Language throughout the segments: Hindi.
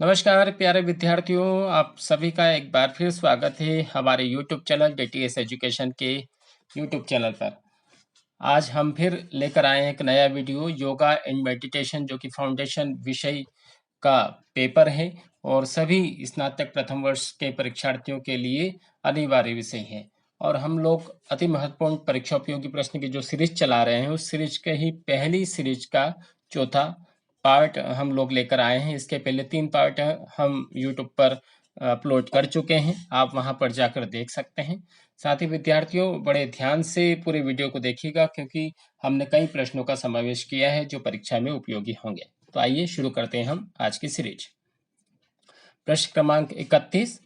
नमस्कार प्यारे विद्यार्थियों, आप सभी का एक बार फिर स्वागत है हमारे YouTube चैनल DTS एजुकेशन के YouTube चैनल पर। आज हम फिर लेकर आए हैं एक नया वीडियो योगा एंड मेडिटेशन, जो कि फाउंडेशन विषय का पेपर है और सभी स्नातक प्रथम वर्ष के परीक्षार्थियों के लिए अनिवार्य विषय है। और हम लोग अति महत्वपूर्ण परीक्षा उपयोगी प्रश्न की जो सीरीज चला रहे हैं, उस सीरीज के ही पहली सीरीज का चौथा पार्ट हम लोग लेकर आए हैं। इसके पहले 3 पार्ट हम YouTube पर अपलोड कर चुके हैं, आप वहां पर जाकर देख सकते हैं। साथ ही विद्यार्थियों बड़े ध्यान से पूरे वीडियो को देखिएगा, क्योंकि हमने कई प्रश्नों का समावेश किया है जो परीक्षा में उपयोगी होंगे। तो आइए शुरू करते हैं हम आज की सीरीज। प्रश्न क्रमांक 31,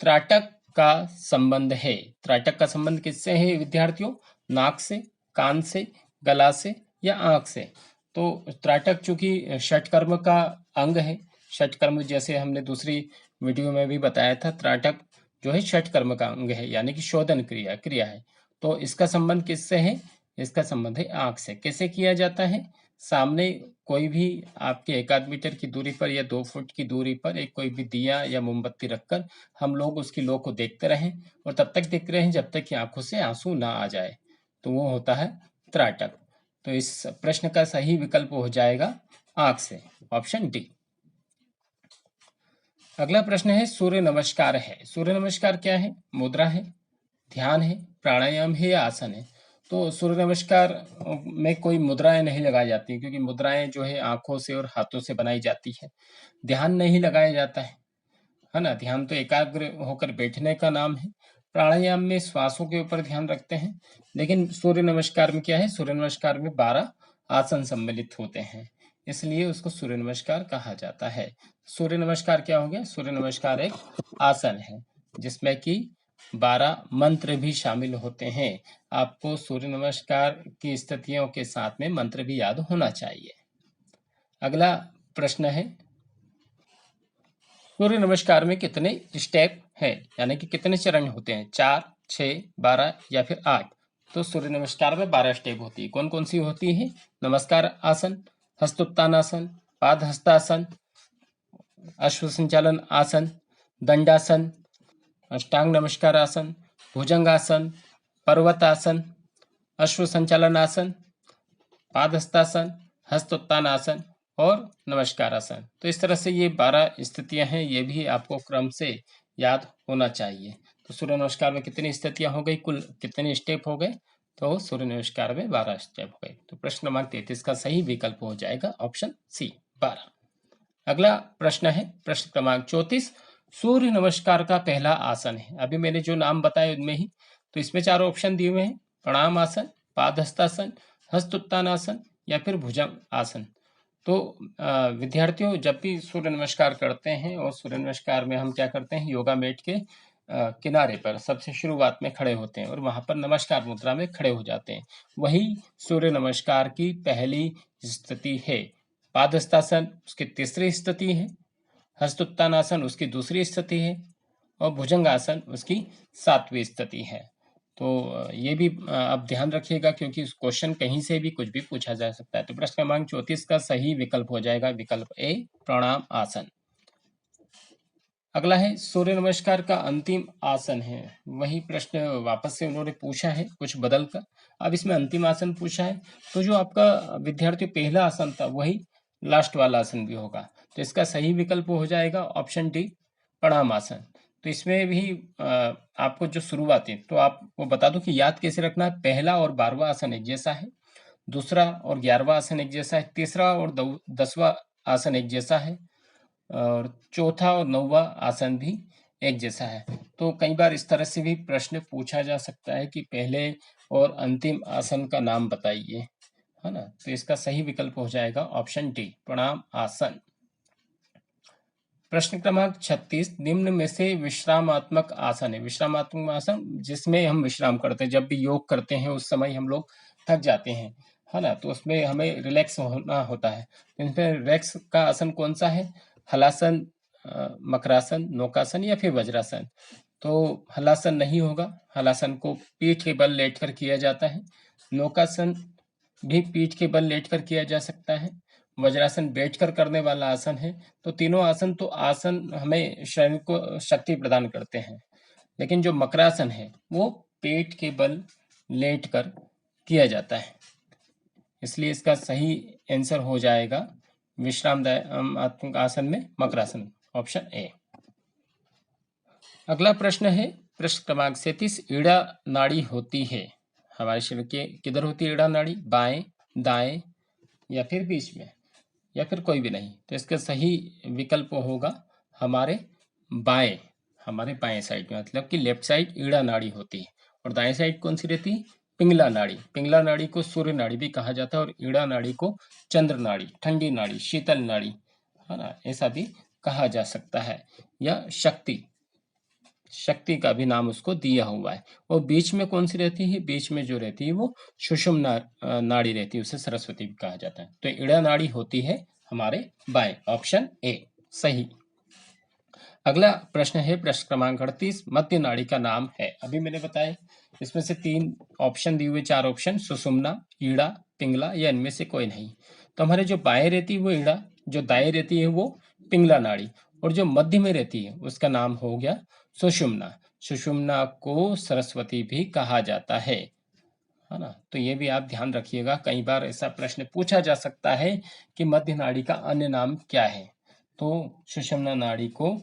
त्राटक का संबंध है। त्राटक का संबंध किससे है विद्यार्थियों? नाक से, कान से, गला से या आंख से? तो त्राटक चूंकि षटकर्म का अंग है, षटकर्म जैसे हमने दूसरी वीडियो में भी बताया था, त्राटक जो है षटकर्म का अंग है, यानी कि शोधन क्रिया है। तो इसका संबंध किससे है? इसका संबंध है आंख से। कैसे किया जाता है? सामने कोई भी आपके 1 मीटर की दूरी पर या 2 फुट की दूरी पर एक कोई भी दिया या मोमबत्ती रखकर हम लोग उसकी लौ को देखते रहें और तब तक देखते रहें जब तक कि आंखों से आंसू ना आ जाए, तो वो होता है त्राटक। तो इस प्रश्न का सही विकल्प हो जाएगा आंख से, ऑप्शन डी। अगला प्रश्न है सूर्य नमस्कार है। सूर्य नमस्कार क्या है? मुद्रा है, ध्यान है, प्राणायाम है या आसन है? तो सूर्य नमस्कार में कोई मुद्राएं नहीं लगाई जाती, क्योंकि मुद्राएं जो है आंखों से और हाथों से बनाई जाती है। ध्यान नहीं लगाया जाता है ना? ध्यान तो एकाग्र होकर बैठने का नाम है। प्राणायाम में श्वासों के ऊपर ध्यान रखते हैं, लेकिन सूर्य नमस्कार में क्या है? सूर्य नमस्कार में 12 आसन सम्मिलित होते हैं, इसलिए उसको सूर्य नमस्कार कहा जाता है। सूर्य नमस्कार क्या हो गया? सूर्य नमस्कार एक आसन है जिसमें कि 12 मंत्र भी शामिल होते हैं। आपको सूर्य नमस्कार की स्थितियों के साथ में मंत्र भी याद होना चाहिए। अगला प्रश्न है, सूर्य नमस्कार में कितने स्टेप है, यानी कि कितने चरण होते हैं? 4, 6, 12 या फिर 8? तो सूर्य नमस्कार में 12 स्टेप होती है। कौन कौन सी होती है? नमस्कार आसन, हस्तोत्तानासन, पाद हस्तासन, अश्व संचालन आसन, दंडासन, अष्टांग नमस्कार आसन, भुजंगासन, पर्वतासन, अश्व संचालन आसन, पाद हस्तासन, हस्तोत्तान आसन और नमस्कार आसन। तो इस तरह से ये 12 स्थितियां हैं, ये भी आपको क्रम से याद होना चाहिए। तो सूर्य नमस्कार में कितनी स्थितियां हो गई, कुल कितने स्टेप हो गए? तो सूर्य नमस्कार में 12 स्टेप हो गए। तो प्रश्न क्रमांक 33 का सही विकल्प हो जाएगा ऑप्शन सी, 12। अगला प्रश्न है प्रश्न क्रमांक 34, सूर्य नमस्कार का पहला आसन है। अभी मैंने जो नाम बताए उनमें ही, तो इसमें 4 ऑप्शन दिए हुए हैं, प्रणाम आसन, पादहस्तासन, हस्तोत्तानासन या फिर भुजंग आसन। तो विद्यार्थियों जब भी सूर्य नमस्कार करते हैं, और सूर्य नमस्कार में हम क्या करते हैं, योगा मैट के किनारे पर सबसे शुरुआत में खड़े होते हैं और वहां पर नमस्कार मुद्रा में खड़े हो जाते हैं। वही सूर्य नमस्कार की पहली स्थिति है। पादहस्तासन उसकी तीसरी स्थिति है, हस्तोत्तानासन उसकी दूसरी स्थिति है और भुजंगासन उसकी 7वीं स्थिति है। तो ये भी आप ध्यान रखिएगा, क्योंकि उस क्वेश्चन कहीं से भी कुछ भी पूछा जा सकता है। तो प्रश्न क्रमांक 34 का सही विकल्प हो जाएगा विकल्प ए, प्रणाम आसन। अगला है सूर्य नमस्कार का अंतिम आसन है। वही प्रश्न वापस से उन्होंने पूछा है कुछ बदल कर, अब इसमें अंतिम आसन पूछा है। तो जो आपका विद्यार्थी पहला आसन था वही लास्ट वाला आसन भी होगा, तो इसका सही विकल्प हो जाएगा ऑप्शन डी, प्रणाम आसन। तो इसमें भी आपको जो शुरुआती, तो आपको बता दूं कि याद कैसे रखना है। पहला और 12वां आसन एक जैसा है, दूसरा और 11वां आसन एक जैसा है, तीसरा और 10वां आसन एक जैसा है, और चौथा और 9वां आसन भी एक जैसा है। तो कई बार इस तरह से भी प्रश्न पूछा जा सकता है कि पहले और अंतिम आसन का नाम बताइए, है ना? तो इसका सही विकल्प हो जाएगा ऑप्शन डी, प्रणाम आसन। प्रश्न क्रमांक 36, निम्न में से विश्रामात्मक आसन है। विश्रामात्मक आसन जिसमें हम विश्राम करते हैं, जब भी योग करते हैं उस समय हम लोग थक जाते हैं, है ना? तो उसमें हमें रिलैक्स होना होता है। इसमें रिलैक्स का आसन कौन सा है? हलासन, मकरासन, नौकासन या फिर वज्रासन? तो हलासन नहीं होगा, हलासन को पीठ के बल लेटकर किया जाता है। नौकासन भी पीठ के बल लेटकर किया जा सकता है। वज्रासन बैठकर करने वाला आसन है। तो तीनों आसन तो आसन हमें शरीर को शक्ति प्रदान करते हैं, लेकिन जो मकरासन है वो पेट के बल लेटकर किया जाता है, इसलिए इसका सही आंसर हो जाएगा विश्रामदायक आसन में मकरासन, ऑप्शन ए। अगला प्रश्न है प्रश्न क्रमांक 37, ईड़ा नाड़ी होती है हमारे शरीर के किधर होती है ईड़ा नाड़ी? बाएं, दाएं या फिर बीच में, या फिर कोई भी नहीं। तो इसका सही विकल्प होगा हमारे बाएं, हमारे बाएं साइड में, मतलब कि लेफ्ट साइड ईड़ा नाड़ी होती है। और दाएं साइड कौन सी रहती है? पिंगला नाड़ी। पिंगला नाड़ी को सूर्य नाड़ी भी कहा जाता है, और ईड़ा नाड़ी को चंद्र नाड़ी, ठंडी नाड़ी, शीतल नाड़ी, है ना, ऐसा भी कहा जा सकता है, या शक्ति का भी नाम उसको दिया हुआ है। और बीच में कौन सी रहती है? बीच में जो रहती है वो सुषुम्ना नाड़ी रहती है, उसे सरस्वती भी कहा जाता है। तो ईड़ा नाड़ी होती है हमारे बाएं, ऑप्शन ए सही। अगला प्रश्न है प्रश्न क्रमांक 38, मध्य नाड़ी का नाम है। अभी मैंने बताया इसमें से 3 ऑप्शन दिए हुए, 4 ऑप्शन, सुषुम्ना, ईड़ा, पिंगला, या इनमें से कोई नहीं। तो हमारे जो बाएं रहती है वो ईड़ा, जो दाएं रहती है वो पिंगला नाड़ी, और जो मध्य में रहती है उसका नाम हो गया सुषुम्ना। सुषुम्ना को सरस्वती भी कहा जाता है ना। तो ये भी आप ध्यान रखिएगा, कई बार ऐसा प्रश्न पूछा जा सकता है कि मध्य नाड़ी का अन्य नाम क्या है। तो सुषुम्ना नाड़ी को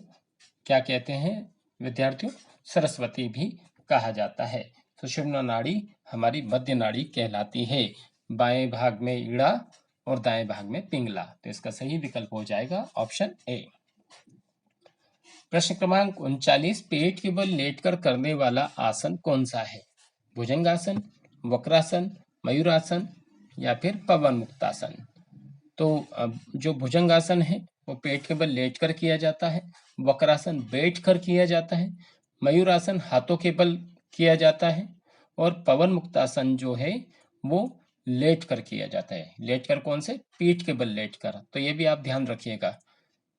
क्या कहते हैं विद्यार्थियों? सरस्वती भी कहा जाता है। सुषुम्ना नाड़ी हमारी मध्य नाड़ी कहलाती है। बाएं भाग में ईड़ा और दाएं भाग में पिंगला, तो इसका सही विकल्प हो जाएगा ऑप्शन ए। प्रश्न क्रमांक 39, पेट के बल लेटकर करने वाला आसन कौन सा है? भुजंगासन, वक्रासन, मयूरासन या फिर पवन मुक्तासन। तो जो भुजंगासन है वो पेट के बल लेटकर किया जाता है, वक्रासन बैठकर किया जाता है, मयूरासन हाथों के बल किया जाता है, और पवन मुक्तासन जो है वो लेटकर किया जाता है। लेटकर कौन से? पीठ के बल लेटकर। तो ये भी आप ध्यान रखिएगा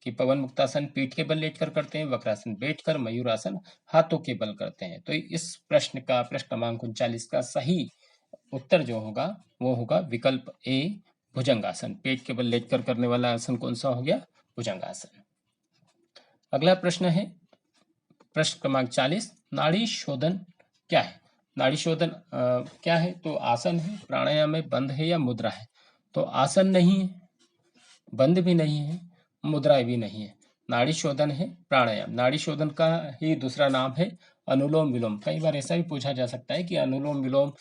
कि पवन मुक्तासन पीठ के बल लेटकर करते हैं, वक्रासन बैठकर, मयूरासन हाथों के बल करते हैं। तो इस प्रश्न क्रमांक 39 का सही उत्तर जो होगा वो होगा विकल्प ए, भुजंगासन। पेट के बल लेटकर करने वाला आसन कौन सा हो गया? भुजंगासन। अगला प्रश्न है प्रश्न क्रमांक 40, नाड़ी शोधन क्या है? नाड़ी शोधन क्या है? तो आसन है, प्राणायाम है, बंध है, या मुद्रा है? तो आसन नहीं है, बंध भी नहीं है, मुद्रा भी नहीं है। नाड़ी शोधन है प्राणायाम। नाड़ी शोधन का ही दूसरा नाम है अनुलोम विलोम। कई बार ऐसा भी पूछा जा सकता है कि अनुलोम विलोम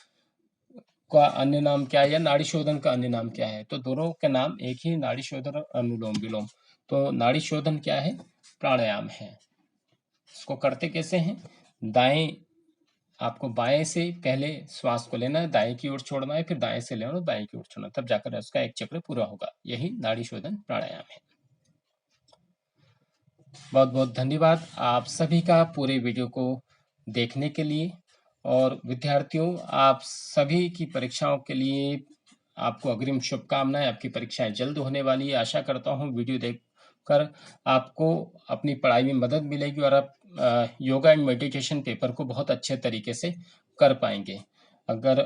का अन्य नाम क्या है, या नाड़ी शोधन का अन्य नाम क्या है? तो दोनों के नाम एक ही, नाड़ी शोधन और अनुलोम विलोम। तो नाड़ी शोधन क्या है? प्राणायाम है। इसको करते कैसे हैं? दाएं, आपको बाएं से पहले श्वास को लेना है, दाएं की ओर छोड़ना है, फिर दाएं से लेना और बाएं की ओर छोड़ना, तब जाकर उसका एक चक्र पूरा होगा। यही नाड़ी शोधन प्राणायाम है। बहुत बहुत धन्यवाद आप सभी का पूरे वीडियो को देखने के लिए। और विद्यार्थियों, आप सभी की परीक्षाओं के लिए आपको अग्रिम शुभकामनाएं। आपकी परीक्षाएं जल्द होने वाली है। आशा करता हूं वीडियो देखकर आपको अपनी पढ़ाई में मदद मिलेगी और आप योगा एंड मेडिटेशन पेपर को बहुत अच्छे तरीके से कर पाएंगे। अगर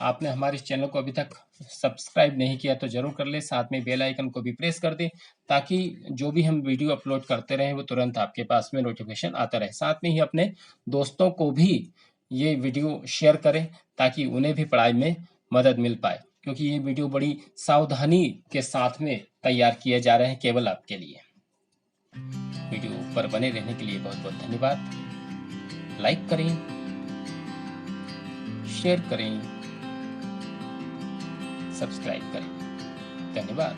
आपने हमारे चैनल को अभी तक सब्सक्राइब नहीं किया तो जरूर कर ले, साथ में बेल आइकन को भी प्रेस कर दें, ताकि जो भी हम वीडियो अपलोड करते रहें वो तुरंत आपके पास में नोटिफिकेशन आता रहे। साथ में ही अपने दोस्तों को भी ये वीडियो शेयर करें ताकि उन्हें भी पढ़ाई में मदद मिल पाए, क्योंकि ये वीडियो बड़ी सावधानी के साथ में तैयार किए जा रहे हैं केवल आपके लिए। वीडियो पर बने रहने के लिए बहुत बहुत धन्यवाद। लाइक करें, शेयर करें, सब्सक्राइब करें। धन्यवाद।